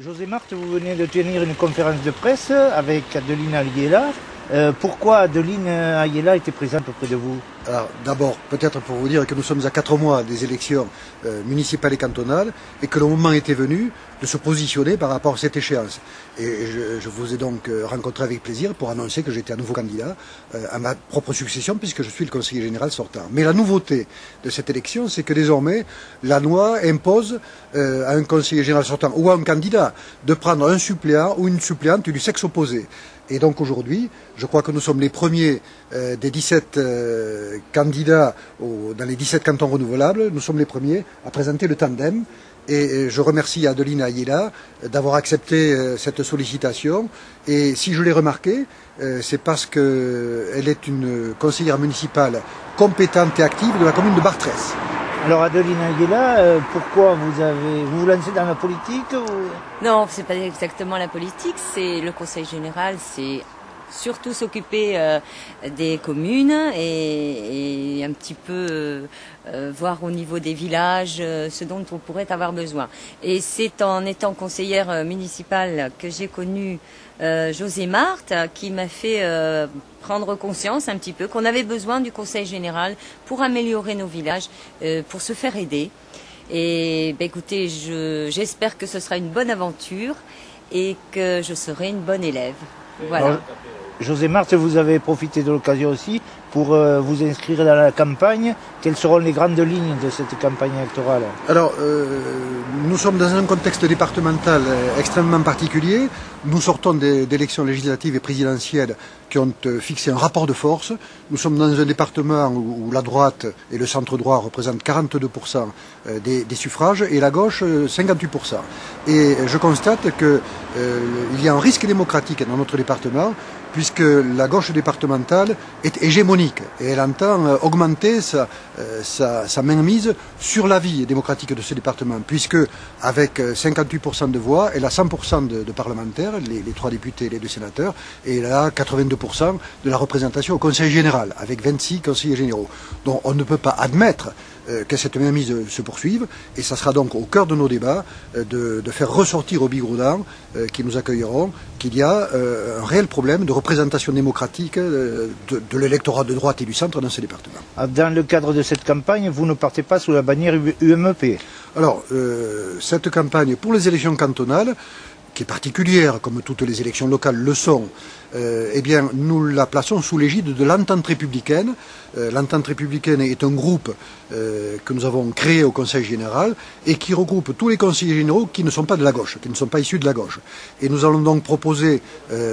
José Marthe, vous venez de tenir une conférence de presse avec Adeline Ayala. Pourquoi Adeline Ayala était présente auprès de vous? Alors, d'abord, peut-être pour vous dire que nous sommes à 4 mois des élections municipales et cantonales et que le moment était venu de se positionner par rapport à cette échéance. Et je vous ai donc rencontré avec plaisir pour annoncer que j'étais à nouveau candidat à ma propre succession puisque je suis le conseiller général sortant. Mais la nouveauté de cette élection, c'est que désormais, la loi impose à un conseiller général sortant ou à un candidat de prendre un suppléant ou une suppléante du sexe opposé. Et donc aujourd'hui, je crois que nous sommes les premiers des 17 candidats dans les 17 cantons renouvelables, nous sommes les premiers à présenter le tandem. Et je remercie Adeline Ayala d'avoir accepté cette sollicitation. Et si je l'ai remarqué, c'est parce qu'elle est une conseillère municipale compétente et active de la commune de Bartrès. Alors Adeline Ayala, pourquoi vous vous lancez dans la politique ou... Non, c'est pas exactement la politique, c'est le conseil général, c'est surtout s'occuper des communes et un petit peu voir au niveau des villages ce dont on pourrait avoir besoin. Et c'est en étant conseillère municipale que j'ai connu José Marthe qui m'a fait prendre conscience un petit peu qu'on avait besoin du conseil général pour améliorer nos villages, pour se faire aider. Et ben, écoutez, j'espère que ce sera une bonne aventure et que je serai une bonne élève. Voilà. Alors, José Marthe, vous avez profité de l'occasion aussi pour vous inscrire dans la campagne. Quelles seront les grandes lignes de cette campagne électorale? Alors, nous sommes dans un contexte départemental extrêmement particulier. Nous sortons d'élections législatives et présidentielles qui ont fixé un rapport de force. Nous sommes dans un département où la droite et le centre droit représentent 42% des suffrages et la gauche 58%. Et je constate qu'il y a un risque démocratique dans notre département puisque la gauche départementale est hégémonique et elle entend augmenter sa mainmise sur la vie démocratique de ce département, puisque avec 58% de voix, elle a 100% de parlementaires, les 3 députés et les 2 sénateurs, et elle a 82% de la représentation au Conseil général, avec 26 conseillers généraux. Donc on ne peut pas admettre que cette mainmise se poursuive, et ça sera donc au cœur de nos débats de faire ressortir au Bigourdan, qui nous accueilleront, qu'il y a un réel problème de représentation démocratique de l'électorat de droite et du centre dans ce département. Dans le cadre de cette campagne, vous ne partez pas sous la bannière UMP? Alors, cette campagne pour les élections cantonales, qui est particulière, comme toutes les élections locales le sont, eh bien, nous la plaçons sous l'égide de l'Entente républicaine. L'Entente républicaine est un groupe que nous avons créé au Conseil général et qui regroupe tous les conseillers généraux qui ne sont pas de la gauche, qui ne sont pas issus de la gauche. Et nous allons donc proposer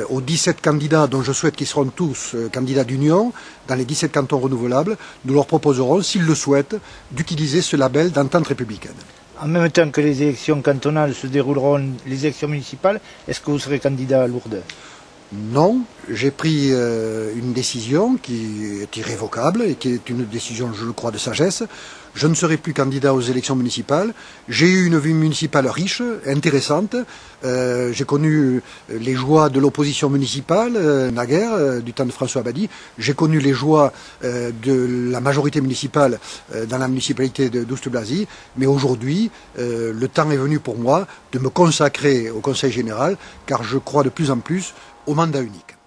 aux 17 candidats, dont je souhaite qu'ils seront tous candidats d'union, dans les 17 cantons renouvelables, nous leur proposerons, s'ils le souhaitent, d'utiliser ce label d'Entente républicaine. En même temps que les élections cantonales se dérouleront les élections municipales, est-ce que vous serez candidat à Lourdes? Non, j'ai pris une décision qui est irrévocable et qui est une décision, je le crois, de sagesse. Je ne serai plus candidat aux élections municipales. J'ai eu une vie municipale riche, intéressante. J'ai connu les joies de l'opposition municipale, naguère, du temps de François Abadie. J'ai connu les joies de la majorité municipale dans la municipalité de d'Oust-Blazy. Mais aujourd'hui, le temps est venu pour moi de me consacrer au Conseil général, car je crois de plus en plus au mandat unique.